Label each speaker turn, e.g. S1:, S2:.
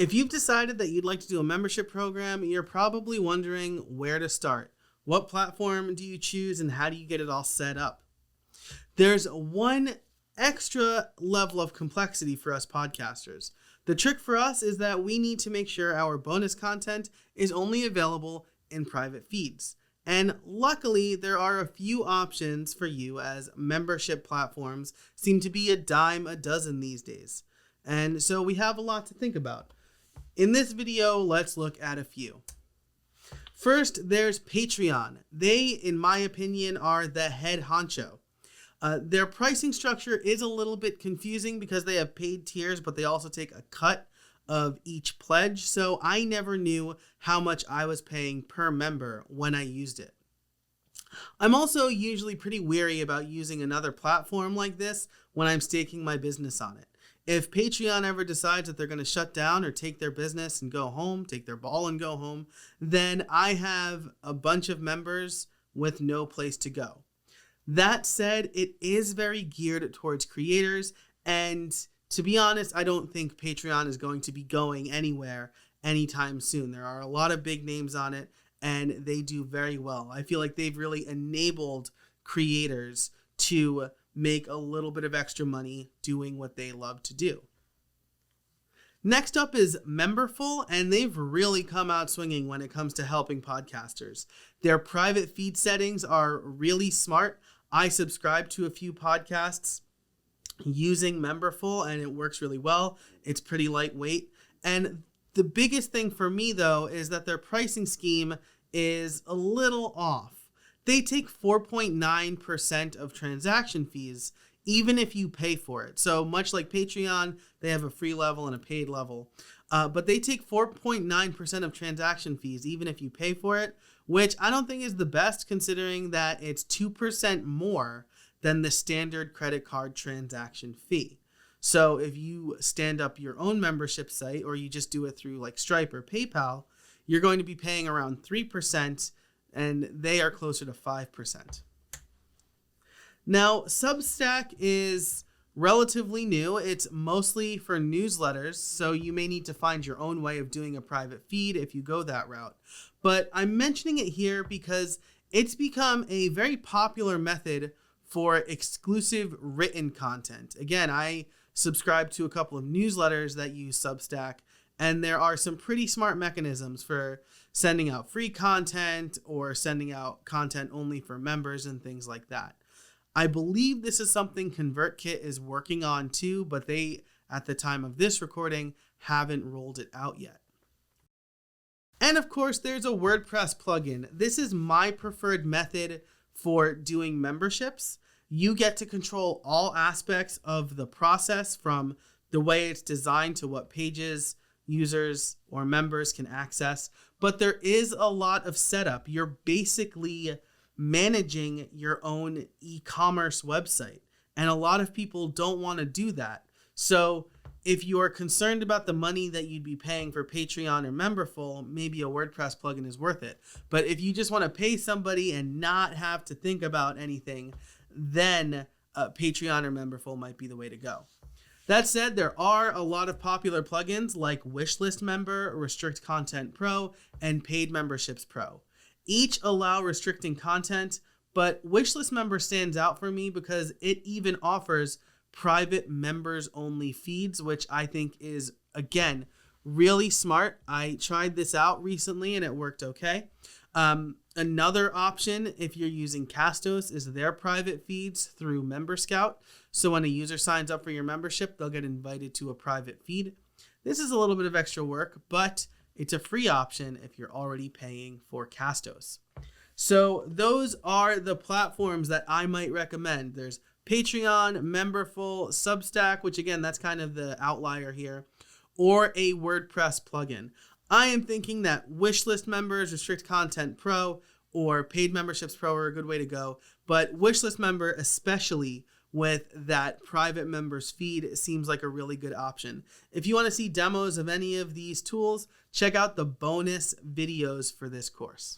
S1: If you've decided that you'd like to do a membership program, you're probably wondering where to start. What platform do you choose and how do you get it all set up? There's one extra level of complexity for us podcasters. The trick for us is that we need to make sure our bonus content is only available in private feeds. And luckily, there are a few options for you, as membership platforms seem to be a dime a dozen these days. And so we have a lot to think about. In this video, let's look at a few. First, there's Patreon. They, in my opinion, are the head honcho. Their pricing structure is a little bit confusing because they have paid tiers, but they also take a cut of each pledge. So I never knew how much I was paying per member when I used it. I'm also usually pretty weary about using another platform like this when I'm staking my business on it. If Patreon ever decides that they're going to shut down or take their business and go home, take their ball and go home, then I have a bunch of members with no place to go. That said, it is very geared towards creators, and to be honest, I don't think Patreon is going to be going anywhere anytime soon. There are a lot of big names on it, and they do very well. I feel like they've really enabled creators to make a little bit of extra money doing what they love to do. Next up is Memberful, and they've really come out swinging when it comes to helping podcasters. Their private feed settings are really smart. I subscribe to a few podcasts using Memberful, and it works really well. It's pretty lightweight. And the biggest thing for me, though, is that their pricing scheme is a little off. They take 4.9% of transaction fees, even if you pay for it. So much like Patreon, they have a free level and a paid level. But they take 4.9% of transaction fees, even if you pay for it, which I don't think is the best, considering that it's 2% more than the standard credit card transaction fee. So if you stand up your own membership site, or you just do it through like Stripe or PayPal, you're going to be paying around 3%, and they are closer to 5%. Now, Substack is relatively new. It's mostly for newsletters, so you may need to find your own way of doing a private feed if you go that route. But I'm mentioning it here because it's become a very popular method for exclusive written content. Again, I subscribe to a couple of newsletters that use Substack, and there are some pretty smart mechanisms for sending out free content or sending out content only for members and things like that. I believe this is something ConvertKit is working on too, but they, at the time of this recording, haven't rolled it out yet. And of course, there's a WordPress plugin. This is my preferred method for doing memberships. You get to control all aspects of the process, from the way it's designed to what pages users or members can access. But there is a lot of setup. You're basically managing your own e-commerce website, and a lot of people don't want to do that. So if you are concerned about the money that you'd be paying for Patreon or Memberful, maybe a WordPress plugin is worth it. But if you just want to pay somebody and not have to think about anything, then Patreon or Memberful might be the way to go. That said, there are a lot of popular plugins like Wishlist Member, Restrict Content Pro, and Paid Memberships Pro. Each allow restricting content, but Wishlist Member stands out for me because it even offers private members only feeds, which I think is, again, really smart. I tried this out recently and it worked okay. Another option, if you're using Castos, is their private feeds through Member Scout. So when a user signs up for your membership, they'll get invited to a private feed. This is a little bit of extra work, but it's a free option if you're already paying for Castos. So those are the platforms that I might recommend. There's Patreon, Memberful, Substack, which again, that's kind of the outlier here, or a WordPress plugin. I am thinking that Wishlist Members, Restrict Content Pro, or Paid Memberships Pro are a good way to go, but Wishlist Member, especially with that private members feed, seems like a really good option. If you want to see demos of any of these tools, check out the bonus videos for this course.